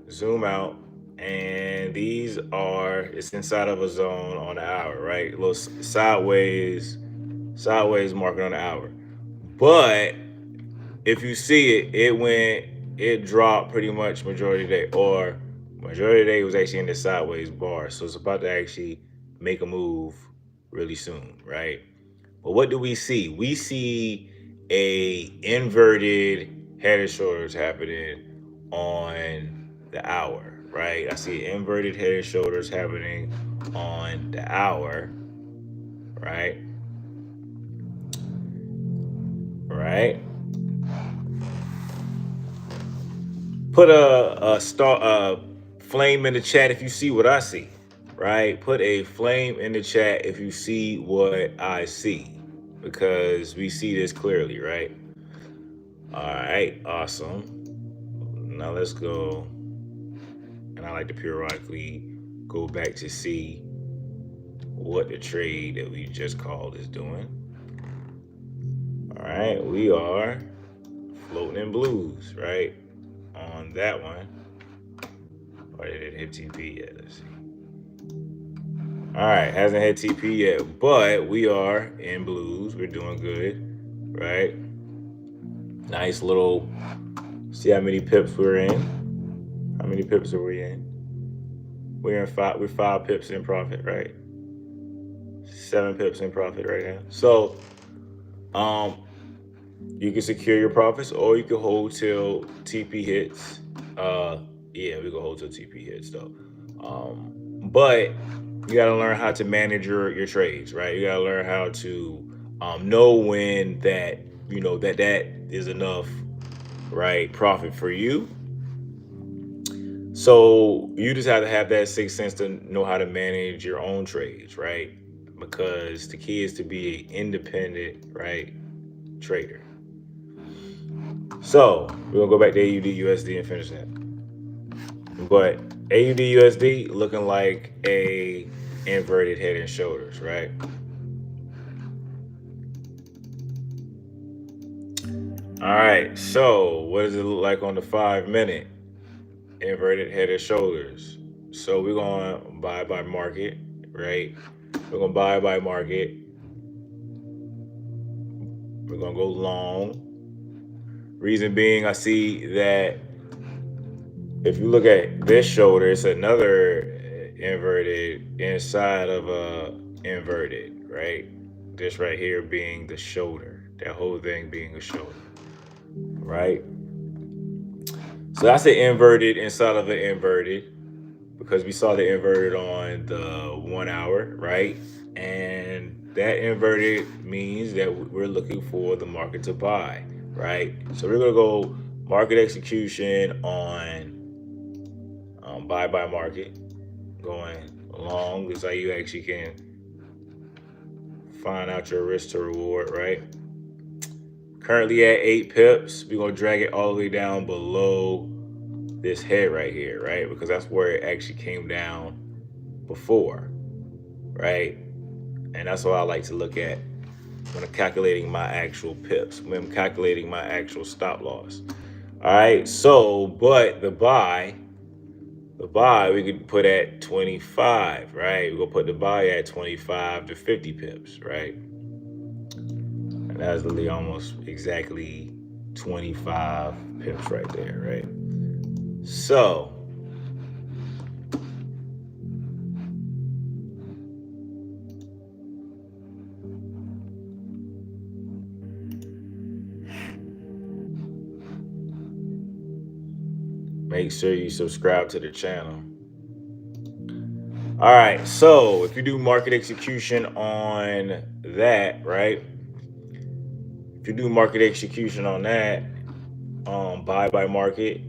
zoom out, and these are, it's inside of a zone on the hour, right? A little sideways marking on the hour. But if you see it, it dropped pretty much majority of the day, or majority of the day was actually in the sideways bar. So it's about to actually make a move really soon, right? But what do we see? We see a inverted head and shoulders happening on the hour, right? I see inverted head and shoulders happening on the hour, right? Right. Put a flame in the chat if you see what I see, right? Put a flame in the chat if you see what I see, because we see this clearly, right? All right, awesome. Now let's go, and I like to periodically go back to see what the trade that we just called is doing. All right, we are floating in blues, right? On that one. Or did it hit TP yet? Let's see. All right, hasn't hit TP yet, but we are in blues. We're doing good, right? Nice little. See how many pips we're in? How many pips are we in? We're in five. We're 5 pips in profit, right? 7 pips in profit right now. So, um, you can secure your profits, or you can hold till TP hits. Yeah, we can hold till TP hits though. But you got to learn how to manage your trades, right? You got to learn how to know when that that is enough, right? Profit for you. So you just have to have that sixth sense to know how to manage your own trades, right? Because the key is to be an independent, right, trader. So we're gonna go back to AUD USD and finish that. But AUD USD looking like a inverted head and shoulders, right? All right, so what does it look like on the 5 minute? Inverted head and shoulders. So we're going to buy by market, right? We're going to buy by market. We're going to go long. Reason being, I see that if you look at this shoulder, it's another inverted inside of a inverted, right? This right here being the shoulder, that whole thing being a shoulder, right? So that's an inverted inside of an inverted, because we saw the inverted on the 1 hour, right? And that inverted means that we're looking for the market to buy, right? So we're gonna go market execution on buy by market. Going long is how you actually can find out your risk to reward, right? Currently at 8 pips, we're gonna drag it all the way down below this head right here, right? Because that's where it actually came down before, right? And that's what I like to look at when I'm calculating my actual pips, when I'm calculating my actual stop loss. All right, so, but the buy we could put at 25, right? We're gonna put the buy at 25 to 50 pips, right? And that's literally almost exactly 25 pips right there, right? So, make sure you subscribe to the channel. All right, so if you do market execution on that, right? If you do market execution on that, buy by market,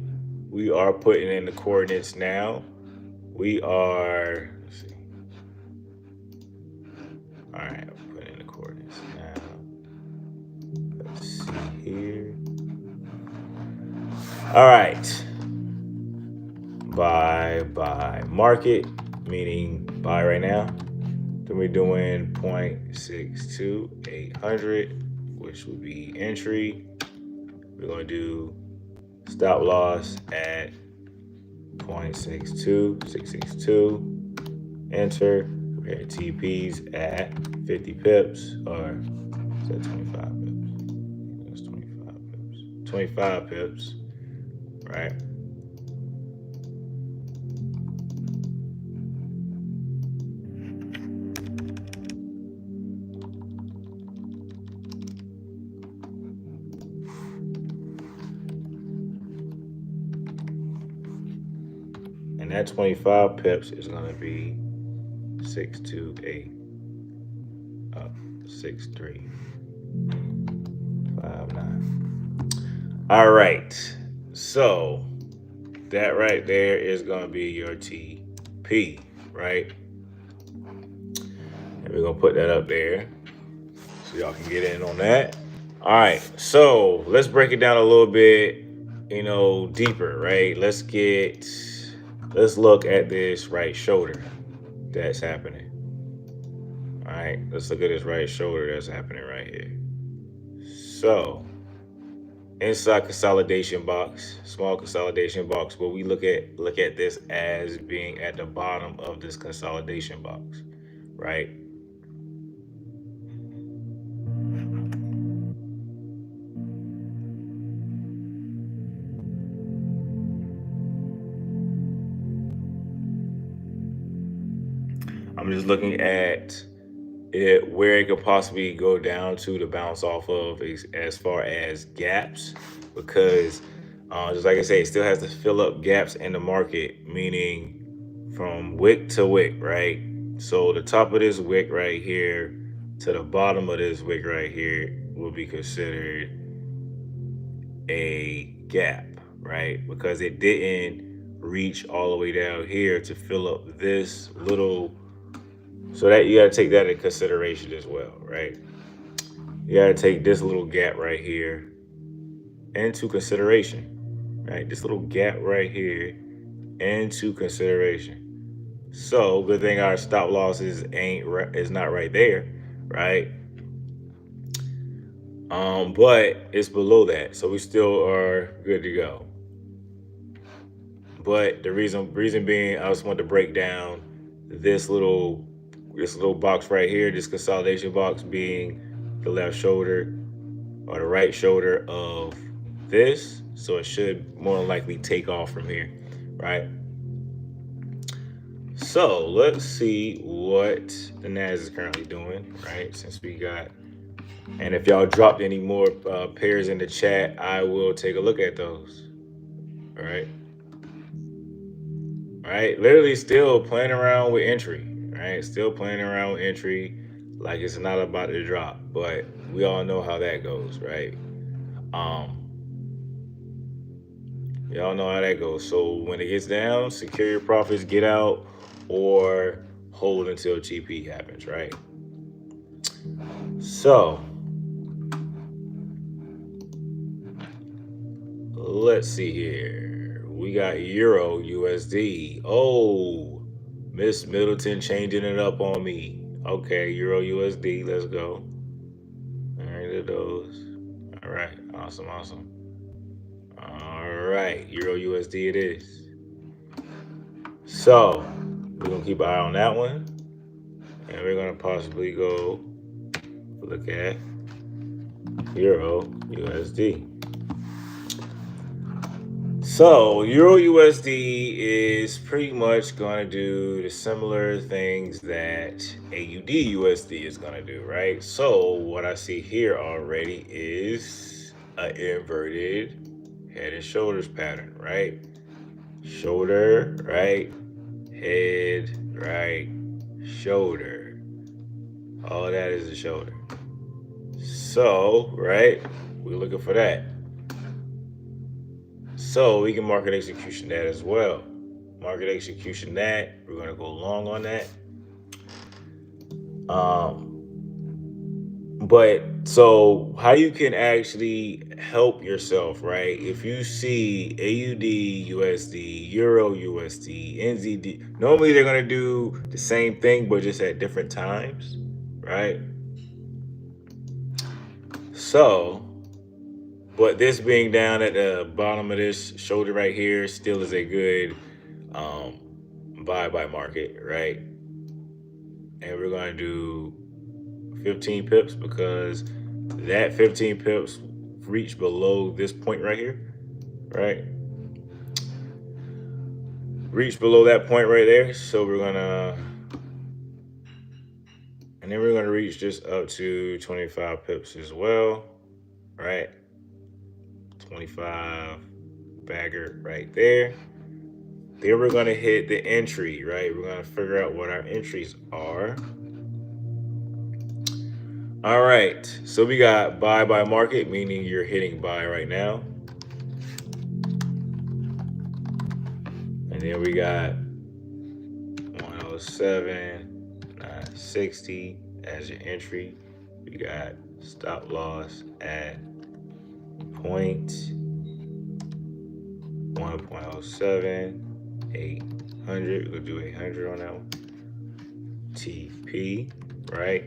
we are putting in the coordinates now. We are, let's see. All right, I'm putting in the coordinates now. Let's see here. All right. Buy market, meaning buy right now. Then we're doing 0.62800, which would be entry. We're going to do stop loss at 0.62662. Enter. We had TPs at 50 pips, or is that 25 pips? That's 25 pips. 25 pips, right? And that 25 pips is going to be 628 up 6359. All right. So that right there is going to be your TP, right? And we're going to put that up there so y'all can get in on that. All right. So let's break it down a little bit, deeper, right? Let's look at this right shoulder that's happening. All right, let's look at this right shoulder that's happening right here. So inside consolidation box, small consolidation box, but we look at this as being at the bottom of this consolidation box, right? I'm just looking at it, where it could possibly go down to bounce off of as far as gaps, because just like I say, it still has to fill up gaps in the market, meaning from wick to wick, right? So the top of this wick right here to the bottom of this wick right here will be considered a gap, right? Because it didn't reach all the way down here to fill up this little. So that you got to take that into consideration as well, right? You got to take this little gap right here into consideration, right? This little gap right here into consideration. So good thing our stop losses is not right there, right? But it's below that, so we still are good to go. But the reason being, I just want to break down this little box right here, this consolidation box being the left shoulder or the right shoulder of this. So it should more than likely take off from here, right? So let's see what the NAS is currently doing, right? Since we got, and if y'all dropped any more pairs in the chat, I will take a look at those. All right. All right. Literally still playing around with entry, right? Still playing around with entry like it's not about to drop, but we all know how that goes, right? Y'all know how that goes. So when it gets down, secure your profits, get out, or hold until TP happens, right? So let's see here. We got Euro USD. Oh, Miss Middleton changing it up on me. Okay, Euro USD. Let's go. All right, those. All right, awesome. All right, Euro USD it is. So we're gonna keep an eye on that one, and we're gonna possibly go look at Euro USD. So Euro USD is pretty much going to do the similar things that AUD USD is going to do, right? So what I see here already is an inverted head and shoulders pattern, right? Shoulder, right? Head, right? Shoulder. All that is the shoulder. So, right? We're looking for that. So we can market execution that as well. Market execution that. We're going to go long on that. But so how you can actually help yourself, right? If you see AUD USD, Euro USD, NZD, normally they're going to do the same thing, but just at different times, right? So, but this being down at the bottom of this shoulder right here still is a good buy by market, right? And we're going to do 15 pips because that 15 pips reached below this point right here, right? Reach below that point right there. So we're gonna, and then we're gonna reach just up to 25 pips as well, right? 25 bagger right there. Then we're gonna hit the entry, right? We're gonna figure out what our entries are. All right, so we got buy by market, meaning you're hitting buy right now. And then we got 107, 960 as your entry. We got stop loss at 1.07, 800. We'll do 800 on that one. TP, right?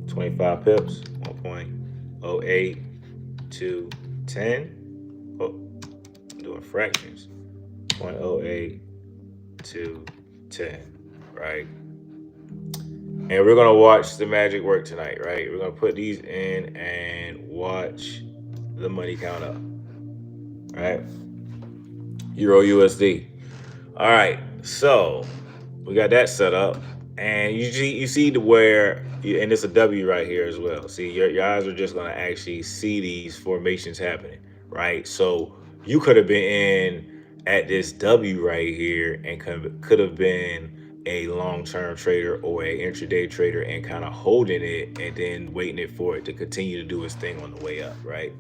25 pips, 1.08 to 10. Oh, I'm doing fractions. 0.08 to 10, right? And we're gonna watch the magic work tonight, right? We're gonna put these in and watch the money count up, right? Euro USD. All right, so we got that set up, and you see where, and it's a W right here as well. See, your eyes are just gonna actually see these formations happening, right? So you could have been in at this W right here and could have been a long-term trader or a intraday trader and kind of holding it and then waiting it for it to continue to do its thing on the way up, right?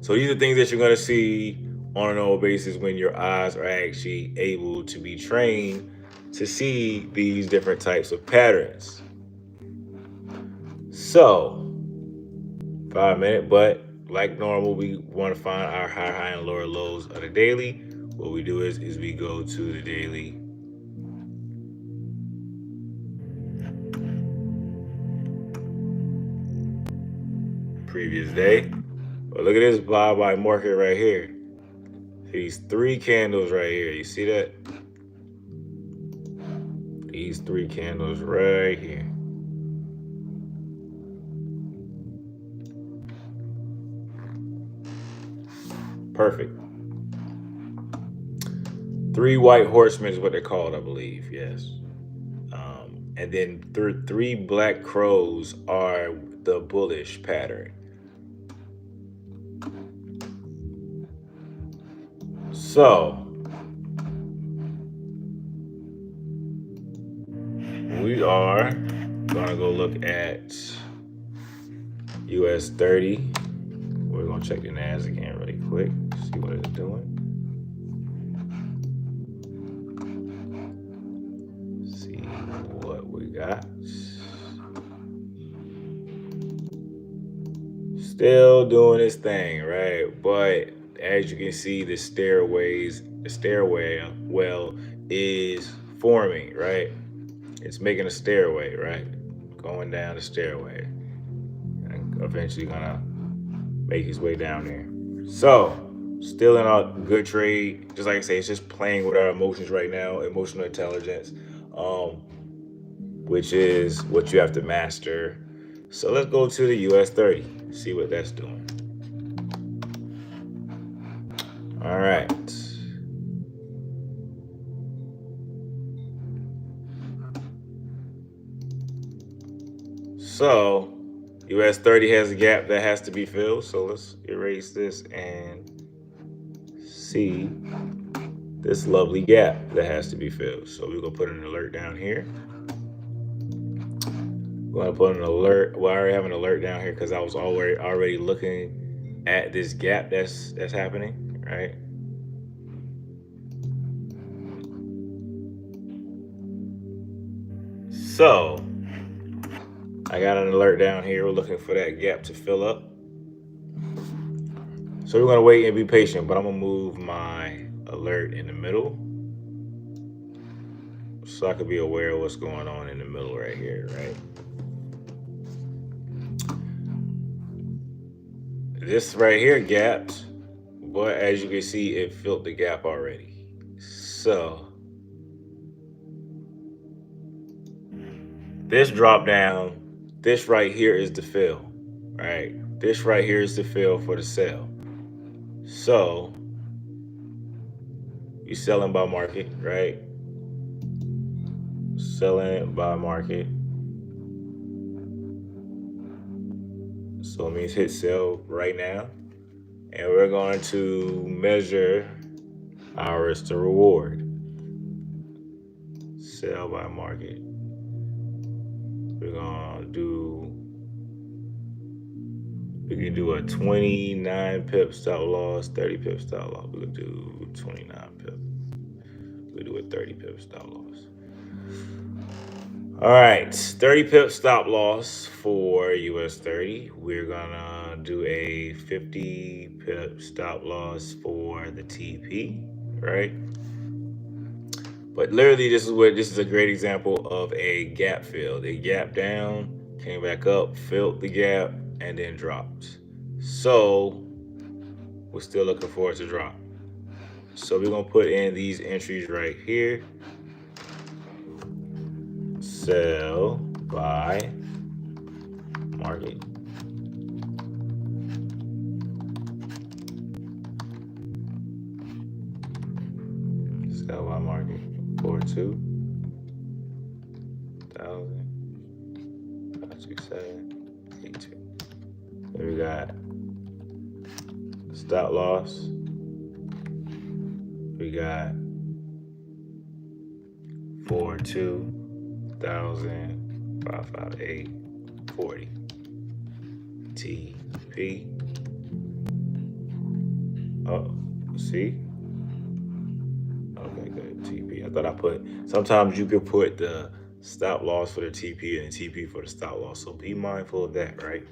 So these are things that you're going to see on an normal basis when your eyes are actually able to be trained to see these different types of patterns. So 5 minute, but like normal, we want to find our high and lower lows of the daily. What we do is we go to the daily. Previous day. But look at this buy by market right here. These 3 candles right here. You see that? These 3 candles right here. Perfect. 3 white horsemen is what they're called, I believe. Yes. And then 3 black crows are the bullish pattern. So we are gonna go look at US 30. We're gonna check the NAS again really quick, see what it's doing. See what we got. Still doing its thing, right? But as you can see, the stairway is forming, right? It's making a stairway, right? Going down the stairway. And eventually gonna make his way down there. So, still in a good trade. Just like I say, it's just playing with our emotions right now, emotional intelligence, which is what you have to master. So let's go to the US 30, see what that's doing. All right. So US 30 has a gap that has to be filled. So let's erase this and see this lovely gap that has to be filled. So we're gonna put an alert down here. We're gonna put an alert. Well, I already have an alert down here because I was already looking at this gap that's happening, right? So I got an alert down here. We're looking for that gap to fill up. So we're gonna wait and be patient, but I'm gonna move my alert in the middle so I could be aware of what's going on in the middle right here, right? This right here gapped, but as you can see, it filled the gap already. So this drop down, this right here is the fill, right? This right here is the fill for the sell. So you selling by market, right? Selling by market. So it means hit sell right now. And we're going to measure our risk to reward. Sell by market. We're gonna do, we can do a 29 pip stop loss, 30 pip stop loss. We could do 29 pip. We do a 30 pip stop loss. All right, 30 pip stop loss for US 30. We're gonna do a 50 pip stop loss for the TP, right? But literally, this is a great example of a gap fill. They gapped down, came back up, filled the gap, and then dropped. So we're still looking for it to drop. So we're gonna put in these entries right here. Sell by market. Sell by market. 42,000. 52782. Then we got stop loss. We got 42,558.40. TP. Oh, see? Okay, good. TP. I thought I put, sometimes you could put the stop loss for the TP and the TP for the stop loss. So be mindful of that, right?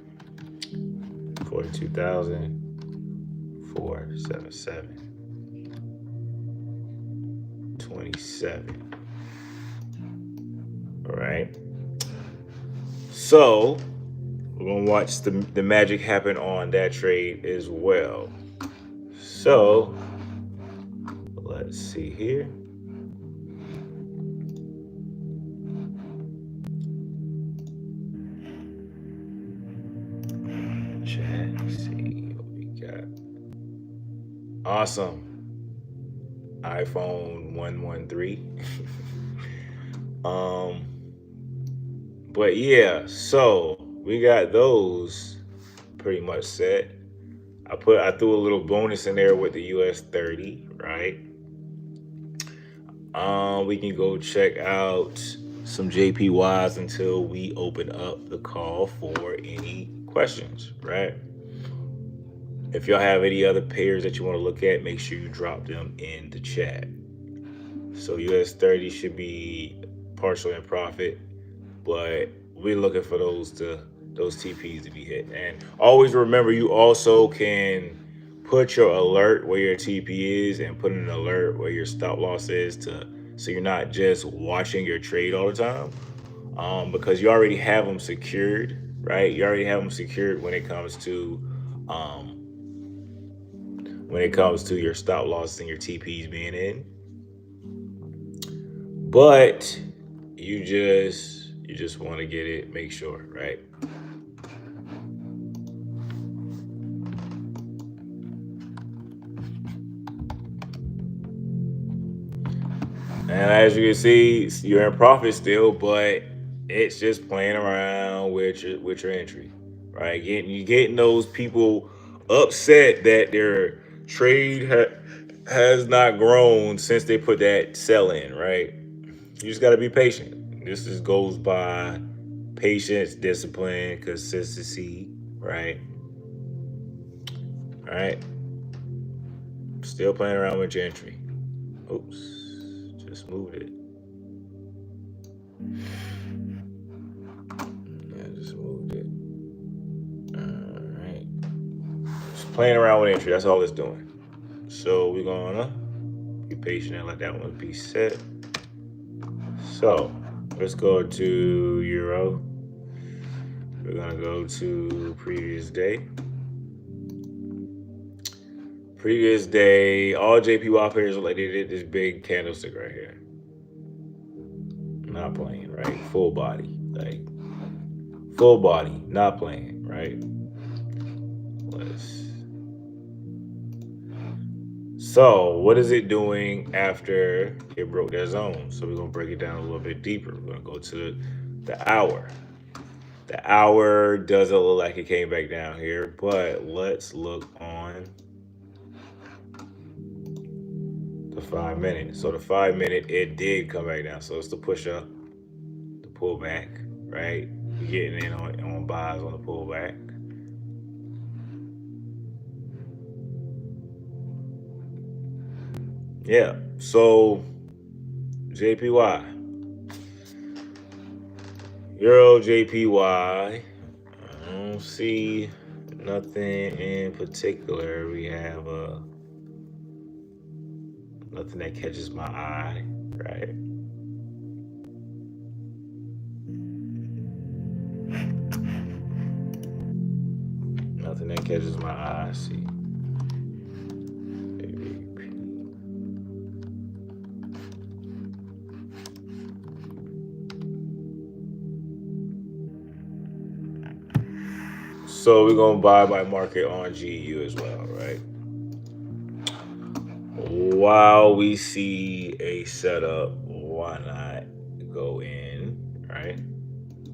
42,477. 27. All right. So we're gonna watch the magic happen on that trade as well. So let's see here. Chat, see what we got. Awesome. iPhone 113. But yeah, so we got those pretty much set. I threw a little bonus in there with the US 30, right? We can go check out some JPYs until we open up the call for any questions, right? If y'all have any other pairs that you want to look at, make sure you drop them in the chat. So US 30 should be partial in profit, but we're looking for those TPs to be hit. And always remember, you also can put your alert where your TP is and put an alert where your stop loss is, so you're not just watching your trade all the time, because you already have them secured, right? You already have them secured when it comes to your stop loss and your TPs being in. But you just want to get it, make sure, right? And as you can see, you're in profit still, but it's just playing around with your entry, right? Getting those people upset that their trade has not grown since they put that sell in, right? You just got to be patient. This just goes by patience, discipline, consistency, right? All right. Still playing around with your entry. Oops, just moved it. Yeah, just moved it. All right. Just playing around with entry. That's all it's doing. So we're gonna be patient and let that one be set. So let's go to Euro. We're gonna go to previous day. Previous day, all JPY pairs look like they did this big candlestick right here. Not playing, right? Full body, like full body, not playing, right? So what is it doing after it broke that zone? So we're gonna break it down a little bit deeper. We're gonna go to the hour. The hour doesn't look like it came back down here, but let's look on the 5 minute. So the 5 minute, it did come back down. So it's the push up, the pullback, right? We're getting in on buys on the pullback. Yeah. So JPY, Euro JPY. I don't see nothing in particular. We have nothing that catches my eye, right? Nothing that catches my eye. See. So we're gonna buy by market on GU as well, right? While we see a setup, why not go in, right?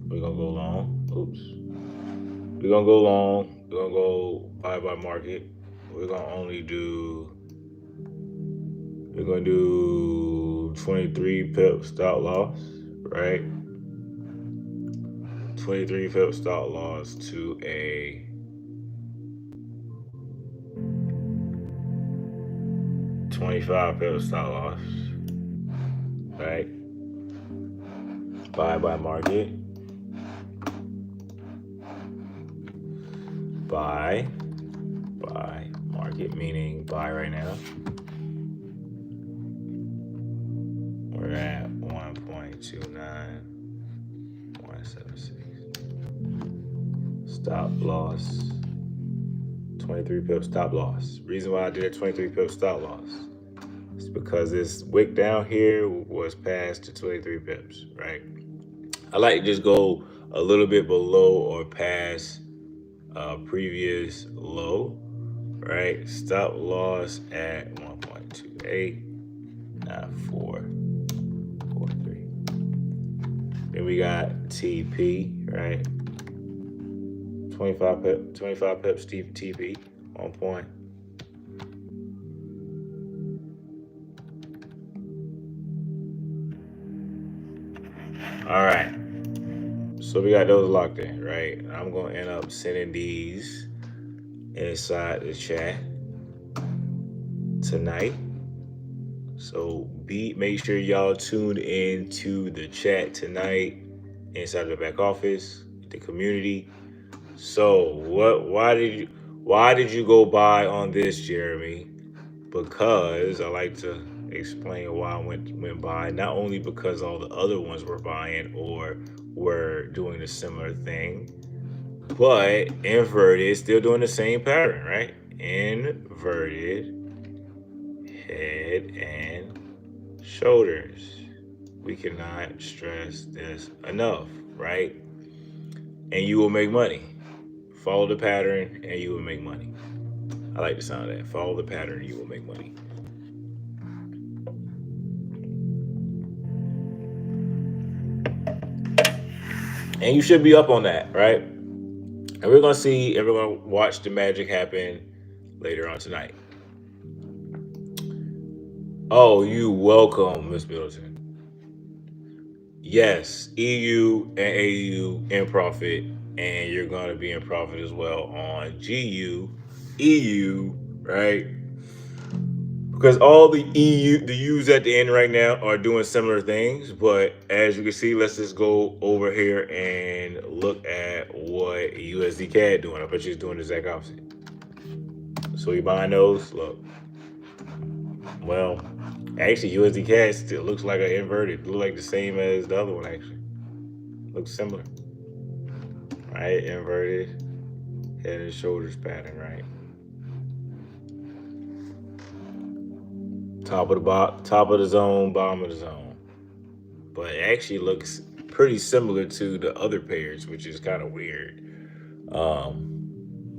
We're gonna go long. Oops. We're gonna go long. We're gonna go buy by market. We're gonna do 23 pip stop loss, right? 23 pip stop loss to a 25 pip stop loss, right? Buy by market. Buy market, meaning buy right now. We're at 1.29176. Stop loss. 23 pip stop loss. Reason why I did a 23 pip stop loss is because this wick down here was past the 23 pips, right? I like to just go a little bit below or past previous low, right? Stop loss at 1.289443. Then we got TP, right? 25 pips TP on point. All right. So we got those locked in, right? I'm going to end up sending these inside the chat tonight. So make sure y'all tune in to the chat tonight inside the back office, the community. So why did you go buy on this, Jeremy? Because I like to explain why I went by, not only because all the other ones were buying or were doing a similar thing, but inverted, still doing the same pattern, right? Inverted head and shoulders. We cannot stress this enough, right? And you will make money. Follow the pattern and you will make money. I like the sound of that. Follow the pattern and you will make money. And you should be up on that, right? And we're going to see, everyone watch the magic happen later on tonight. Oh, you welcome, Miss Middleton. Yes, EU and AU in profit, and you're going to be in profit as well on GU, EU, right? Because all the U's at the end right now are doing similar things, but as you can see, let's just go over here and look at what USD CAD doing. I bet you it's doing the exact opposite. So you buying those? Look. Well, actually, USD CAD still looks like an inverted. Look like the same as the other one, actually. Looks similar. Right? Inverted head and shoulders pattern, right? top of the zone, bottom of the zone. But it actually looks pretty similar to the other pairs, which is kind of weird.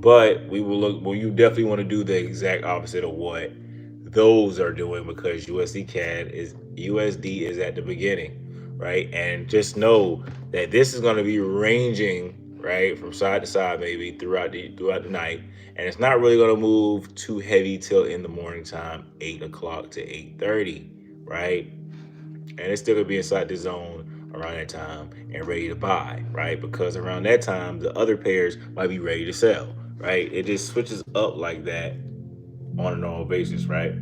But we will look. Well, you definitely want to do the exact opposite of what those are doing because USD is at the beginning, right? And just know that this is going to be ranging right from side to side, maybe throughout the night, and it's not really going to move too heavy till in the morning time, 8 o'clock to 8:30, right? And it's still gonna be inside the zone around that time and ready to buy, right? Because around that time, the other pairs might be ready to sell, right? It just switches up like that on a normal basis, right?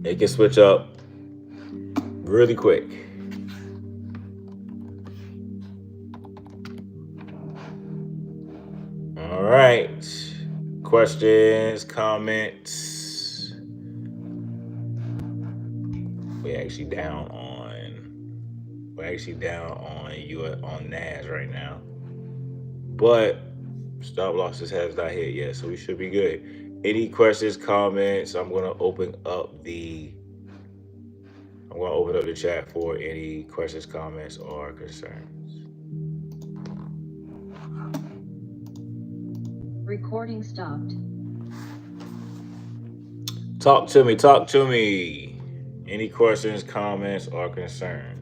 It can switch up really quick. All right. Questions, comments. We're actually down on NAS right now. But stop losses has not hit yet, so we should be good. Any questions, comments? I'm gonna open up the chat for any questions, comments, or concerns. Recording stopped. Talk to me. Any questions, comments, or concerns?